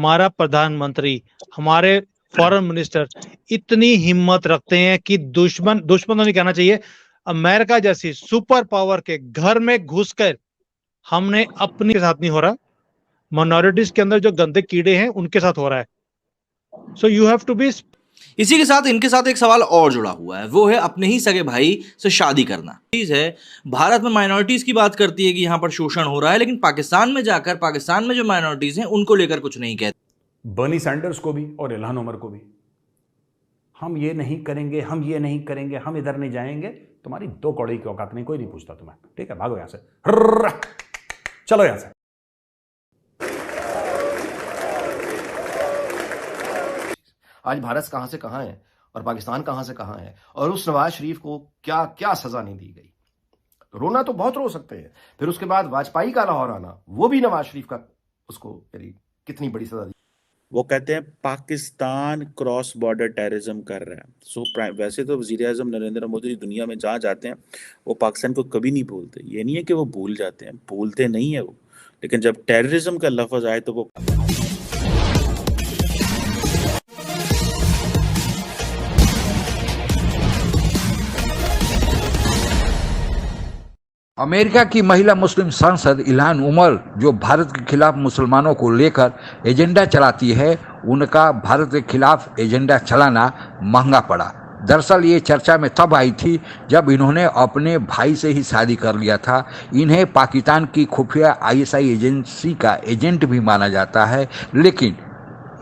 हमारा प्रधानमंत्री, हमारे फॉरेन मिनिस्टर इतनी हिम्मत रखते हैं कि दुश्मन तो नहीं कहना चाहिए, अमेरिका जैसी सुपर पावर के घर में घुसकर हमने अपने साथ नहीं हो रहा, माइनॉरिटीज के अंदर जो गंदे कीड़े हैं उनके साथ हो रहा है। So you have to be. इसी के साथ इनके साथ एक सवाल और जुड़ा हुआ है, वो है अपने ही सगे भाई से शादी करना। चीज है, भारत में माइनॉरिटीज की बात करती है कि यहां पर शोषण हो रहा है, लेकिन पाकिस्तान में जाकर पाकिस्तान में जो माइनॉरिटीज हैं उनको लेकर कुछ नहीं कहते। बर्नी सैंडर्स को भी और इल्हान उमर को भी, हम ये नहीं करेंगे, हम ये नहीं करेंगे, हम इधर नहीं जाएंगे, तुम्हारी 2 कौड़ी की औकात नहीं, कोई नहीं पूछता तुम्हें, ठीक है, भागो यहां से, चलो यहां से। आज भारत कहां से कहां है और पाकिस्तान कहां से कहां है, और उस नवाज शरीफ को क्या क्या सजा नहीं दी गई। रोना तो बहुत रो सकते हैं, फिर उसके बाद वाजपेयी का लाहौर आना, वो भी नवाज शरीफ का, उसको कितनी बड़ी सजा दी। वो कहते हैं पाकिस्तान क्रॉस बॉर्डर टेररिज्म कर रहा है। वैसे तो वज़ीर आज़म नरेंद्र मोदी दुनिया में जहाँ जाते हैं वो पाकिस्तान को कभी नहीं भूलते। ये नहीं है कि वो भूल जाते हैं, भूलते नहीं है वो, लेकिन जब टेररिज्म का लफ्ज़ आए तो वो अमेरिका की महिला मुस्लिम सांसद इल्हान उमर जो भारत के खिलाफ मुसलमानों को लेकर एजेंडा चलाती है, उनका भारत के खिलाफ एजेंडा चलाना महंगा पड़ा। दरअसल ये चर्चा में तब आई थी जब इन्होंने अपने भाई से ही शादी कर लिया था। इन्हें पाकिस्तान की खुफिया ISI एजेंसी का एजेंट भी माना जाता है, लेकिन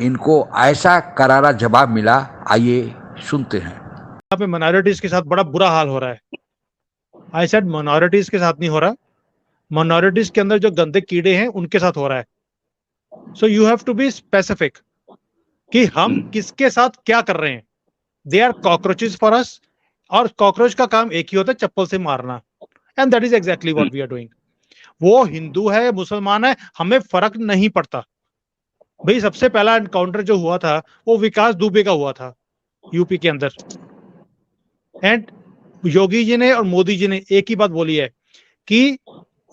इनको ऐसा करारा जवाब मिला। आइए सुनते हैं। यहाँ पे माइनॉरिटीज के साथ बड़ा बुरा हाल हो रहा है। आई सेड माइनॉरिटीज के साथ नहीं हो रहा, माइनॉरिटीज के अंदर जो गंदे कीड़े हैं उनके साथ हो रहा है। So you have to be specific कि हम किसके साथ क्या कर रहे हैं। They are cockroaches for us, और कॉकरोच का काम एक ही होता है, चप्पल से मारना, and that is exactly what we are doing. वो हिंदू है, मुसलमान है, हमें फर्क नहीं पड़ता भाई। सबसे पहला एनकाउंटर जो हुआ था वो विकास दुबे का हुआ था यूपी के अंदर, एंड योगी जी ने और मोदी जी ने एक ही बात बोली है कि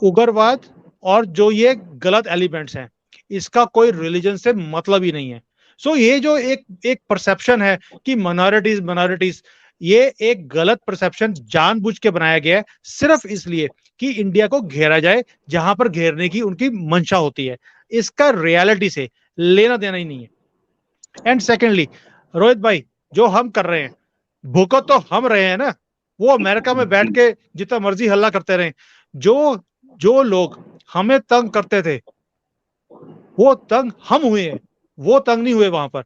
उग्रवाद और जो ये गलत एलिमेंट्स हैं इसका कोई रिलीजन से मतलब ही नहीं है। सो ये जो एक परसेप्शन है कि माइनॉरिटीज, ये एक गलत परसेप्शन जानबूझ के बनाया गया है, सिर्फ इसलिए कि इंडिया को घेरा जाए, जहां पर घेरने की उनकी मंशा होती है। इसका रियलिटी से लेना देना ही नहीं है। एंड सेकेंडली, रोहित भाई, जो हम कर रहे हैं, भुगत तो हम रहे हैं ना। वो अमेरिका में बैठ के जितना मर्जी हल्ला करते रहे, जो लोग हमें तंग करते थे वो तंग हम हुए हैं, वो तंग नहीं हुए वहां पर।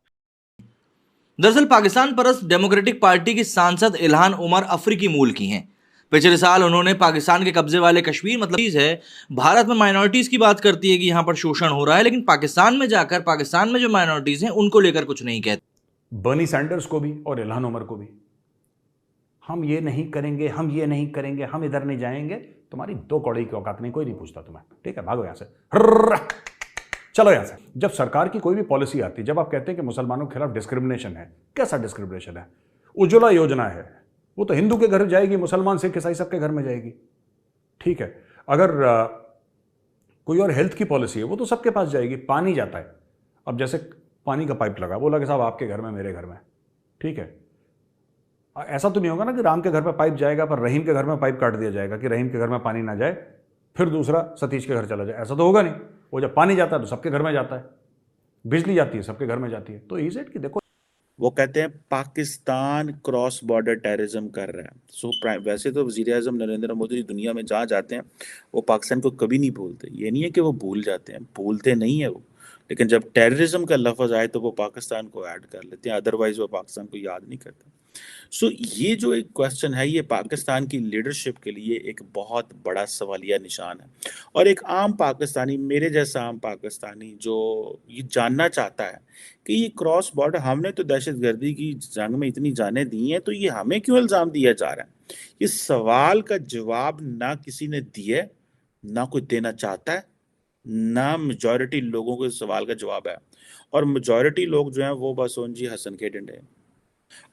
दरअसल पाकिस्तान परस्त डेमोक्रेटिक पार्टी की सांसद इल्हान उमर अफ्रीकी मूल की हैं। पिछले साल उन्होंने पाकिस्तान के कब्जे वाले कश्मीर, मतलब चीज है, भारत में माइनॉरिटीज की बात करती है कि यहां पर शोषण हो रहा है, लेकिन पाकिस्तान में जाकर पाकिस्तान में जो माइनॉरिटीज हैं उनको लेकर कुछ नहीं कहते। बर्नी सैंडर्स को भी और इल्हान उमर को भी, हम ये नहीं करेंगे, हम ये नहीं करेंगे, हम इधर नहीं जाएंगे, तुम्हारी 2 कौड़ी की औकात नहीं, कोई नहीं पूछता तुम्हें, ठीक है, भागो यहां से, चलो यहां से। जब सरकार की कोई भी पॉलिसी आती है, जब आप कहते हैं कि मुसलमानों के खिलाफ डिस्क्रिमिनेशन है, कैसा डिस्क्रिमिनेशन है? उज्ज्वला योजना है, वो तो हिंदू के घर जाएगी, मुसलमान सिख ईसाई सबके घर में जाएगी, ठीक है। अगर कोई और हेल्थ की पॉलिसी है, वो तो सबके पास जाएगी। पानी जाता है, अब जैसे पानी का पाइप लगा, बोला कि साहब आपके घर में, मेरे घर में, ठीक है। ऐसा तो नहीं होगा ना कि राम के घर में पाइप जाएगा पर रहीम के घर में पाइप काट दिया जाएगा कि रहीम के घर में पानी ना जाए, फिर दूसरा सतीश के घर चला जाए, ऐसा तो होगा नहीं। वो जब पानी जाता है तो सबके घर में जाता है, बिजली जाती है सबके घर में जाती है। तो इज इट कि देखो, वो कहते हैं पाकिस्तान क्रॉस बॉर्डर टेररिज्म कर रहा है। वैसे तो वज़ीर आज़म नरेंद्र मोदी दुनिया में जहाँ जाते हैं वो पाकिस्तान को कभी नहीं भूलते। ये नहीं है कि वो भूल जाते हैं, भूलते नहीं है वो, लेकिन जब टेररिज्म का लफ्ज़ आए तो वो पाकिस्तान को ऐड कर लेते हैं, अदरवाइज वो पाकिस्तान को याद नहीं करते। सो ये जो एक क्वेश्चन है, ये पाकिस्तान की लीडरशिप के लिए एक बहुत बड़ा सवालिया निशान है। और एक आम पाकिस्तानी, मेरे जैसा आम पाकिस्तानी, जो ये जानना चाहता है कि ये क्रॉस बॉर्डर, हमने तो दहशतगर्दी की जंग में इतनी जानें दी हैं, तो ये हमें क्यों इल्ज़ाम दिया जा रहा है? ये सवाल का जवाब ना किसी ने दिया, ना कोई देना चाहता है, ना मेजॉरिटी लोगों को इस सवाल का जवाब है। और मेजॉरिटी लोग जो हैं वो बस जी हसन के डंडे।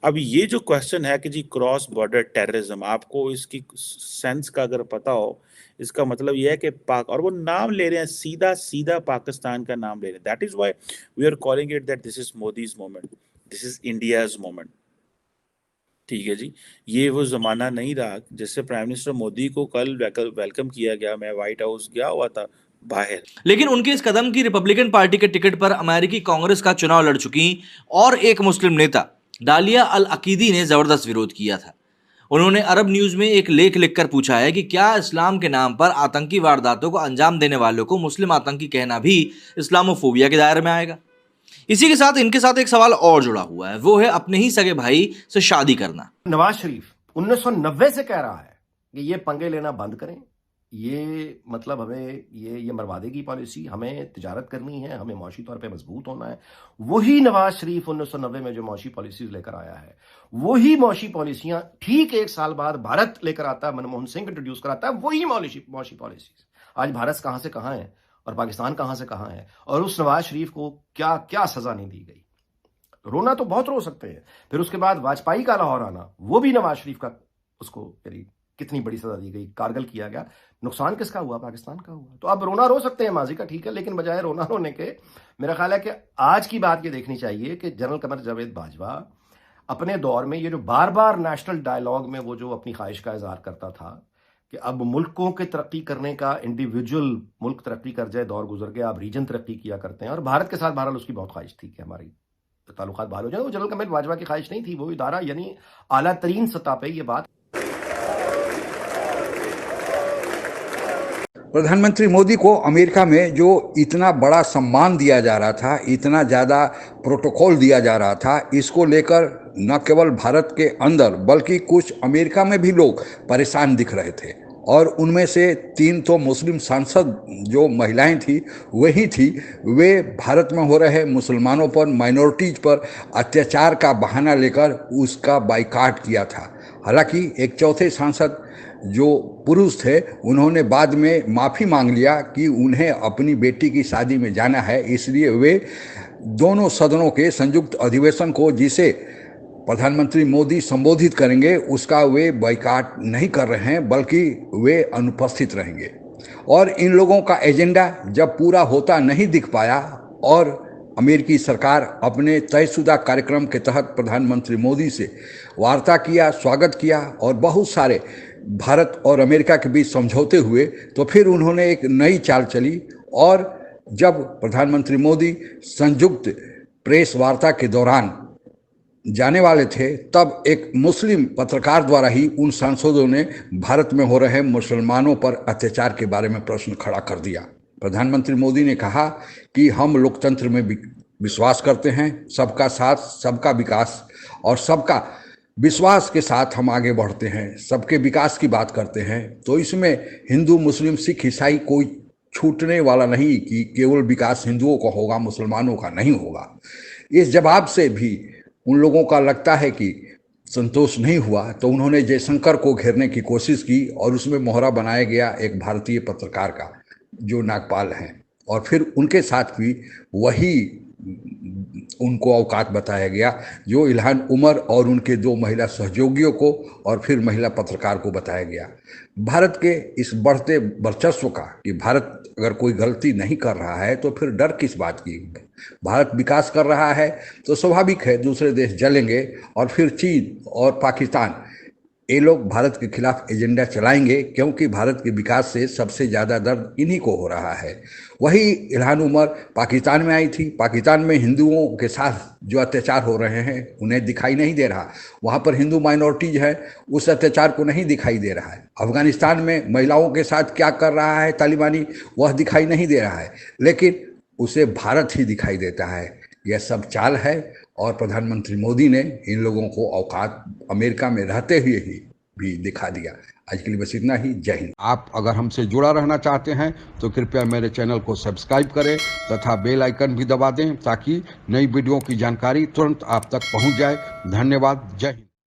अब ये जो क्वेश्चन है कि जी क्रॉस बॉर्डर टेररिज्म, आपको इसकी सेंस का अगर पता हो, इसका मतलब ये है कि पाक, और वो नाम ले रहे हैं, सीधा सीधा पाकिस्तान का नाम ले रहे हैं। That is why we are calling it that this is Modi's moment, this is India's moment. ठीक है जी, ये वो जमाना नहीं रहा जिससे प्राइम मिनिस्टर मोदी को कल वेलकम किया गया। मैं व्हाइट हाउस गया हुआ था बाहर, लेकिन उनके इस कदम की रिपब्लिकन पार्टी के टिकट पर अमेरिकी कांग्रेस का चुनाव लड़ चुकी और एक मुस्लिम नेता डालिया अल अकीदी ने जबरदस्त विरोध किया था। उन्होंने अरब न्यूज में एक लेख लिखकर पूछा है कि क्या इस्लाम के नाम पर आतंकी वारदातों को अंजाम देने वालों को मुस्लिम आतंकी कहना भी इस्लामोफोबिया के दायरे में आएगा। इसी के साथ इनके साथ एक सवाल और जुड़ा हुआ है, वो है अपने ही सगे भाई से शादी करना। नवाज शरीफ 1990 से कह रहा है कि ये पंगे लेना बंद करें, ये मतलब हमें ये मरवादे की पॉलिसी, हमें तिजारत करनी है, हमें मौशी तौर पे मजबूत होना है। वही नवाज शरीफ 1990 में जो मौशी पॉलिसीज लेकर आया है, वही मौशी पॉलिसियां ठीक 1 साल बाद भारत लेकर आता है, मनमोहन सिंह इंट्रोड्यूस कराता है, वही मौशी पॉलिसीज। आज भारत कहां से कहां है और पाकिस्तान कहां से कहां है, और उस नवाज शरीफ को क्या क्या सजा नहीं दी गई। रोना तो बहुत रो सकते हैं, फिर उसके बाद वाजपेयी का लाहौर आना, वो भी नवाज शरीफ का, उसको कितनी बड़ी सजा दी गई, कारगिल किया गया, नुकसान किसका हुआ, पाकिस्तान का हुआ। तो अब रोना रो सकते हैं माजी का, ठीक है, लेकिन बजाय रोना रोने के मेरा ख्याल है कि आज की बात ये देखनी चाहिए कि जनरल कमर जावेद बाजवा अपने दौर में ये जो बार बार नेशनल डायलॉग में वो जो अपनी ख्वाहिश का इजहार करता था कि अब मुल्कों के तरक्की करने का, इंडिविजुअल मुल्क तरक्की कर जाए, दौर गुजर गया, अब रीजन तरक्की किया करते हैं। और भारत के साथ बहरहाल उसकी बहुत ख्वाहिश थी कि हमारी ताल्लुकात बहाल हो जाए। वो जनरल कमर बाजवा की ख्वाहिश नहीं थी, वो इदारा यानी आला तरीन सतह पर ये बात। प्रधानमंत्री मोदी को अमेरिका में जो इतना बड़ा सम्मान दिया जा रहा था, इतना ज़्यादा प्रोटोकॉल दिया जा रहा था, इसको लेकर न केवल भारत के अंदर बल्कि कुछ अमेरिका में भी लोग परेशान दिख रहे थे। और उनमें से 3 तो मुस्लिम सांसद जो महिलाएं थी वही थी, वे भारत में हो रहे मुसलमानों पर, माइनॉरिटीज पर अत्याचार का बहाना लेकर उसका बाइकाट किया था। हालांकि एक चौथे सांसद जो पुरुष थे, उन्होंने बाद में माफ़ी मांग लिया कि उन्हें अपनी बेटी की शादी में जाना है, इसलिए वे दोनों सदनों के संयुक्त अधिवेशन को, जिसे प्रधानमंत्री मोदी संबोधित करेंगे, उसका वे बाइकाट नहीं कर रहे हैं, बल्कि वे अनुपस्थित रहेंगे। और इन लोगों का एजेंडा जब पूरा होता नहीं दिख पाया और अमेरिकी सरकार अपने तयशुदा कार्यक्रम के तहत प्रधानमंत्री मोदी से वार्ता किया, स्वागत किया और बहुत सारे भारत और अमेरिका के बीच समझौते हुए, तो फिर उन्होंने एक नई चाल चली। और जब प्रधानमंत्री मोदी संयुक्त प्रेस वार्ता के दौरान जाने वाले थे, तब एक मुस्लिम पत्रकार द्वारा ही उन सांसदों ने भारत में हो रहे मुसलमानों पर अत्याचार के बारे में प्रश्न खड़ा कर दिया। प्रधानमंत्री मोदी ने कहा कि हम लोकतंत्र में विश्वास करते हैं, सबका साथ, सबका विकास और सबका विश्वास के साथ हम आगे बढ़ते हैं, सबके विकास की बात करते हैं। तो इसमें हिंदू, मुस्लिम, सिख, ईसाई कोई छूटने वाला नहीं कि केवल विकास हिंदुओं का होगा, मुसलमानों का नहीं होगा। इस जवाब से भी उन लोगों का लगता है कि संतोष नहीं हुआ, तो उन्होंने जयशंकर को घेरने की कोशिश की और उसमें मोहरा बनाया गया एक भारतीय पत्रकार का जो नागपाल हैं, और फिर उनके साथ भी वही उनको औकात बताया गया जो इल्हान उमर और उनके 2 महिला सहयोगियों को और फिर महिला पत्रकार को बताया गया। भारत के इस बढ़ते वर्चस्व का, कि भारत अगर कोई गलती नहीं कर रहा है तो फिर डर किस बात की। भारत विकास कर रहा है तो स्वाभाविक है दूसरे देश जलेंगे, और फिर चीन और पाकिस्तान, ये लोग भारत के खिलाफ एजेंडा चलाएंगे, क्योंकि भारत के विकास से सबसे ज़्यादा दर्द इन्हीं को हो रहा है। वही इल्हान उमर पाकिस्तान में आई थी, पाकिस्तान में हिंदुओं के साथ जो अत्याचार हो रहे हैं उन्हें दिखाई नहीं दे रहा, वहाँ पर हिंदू माइनॉरिटीज है, उस अत्याचार को नहीं दिखाई दे रहा है। अफगानिस्तान में महिलाओं के साथ क्या कर रहा है तालिबानी, वह दिखाई नहीं दे रहा है, लेकिन उसे भारत ही दिखाई देता है। यह सब चाल है और प्रधानमंत्री मोदी ने इन लोगों को औकात अमेरिका में रहते हुए ही भी दिखा दिया। आज के लिए बस इतना ही। जय हिंद। आप अगर हमसे जुड़ा रहना चाहते हैं तो कृपया मेरे चैनल को सब्सक्राइब करें तथा बेल आइकन भी दबा दें, ताकि नई वीडियो की जानकारी तुरंत आप तक पहुंच जाए। धन्यवाद। जय हिंद।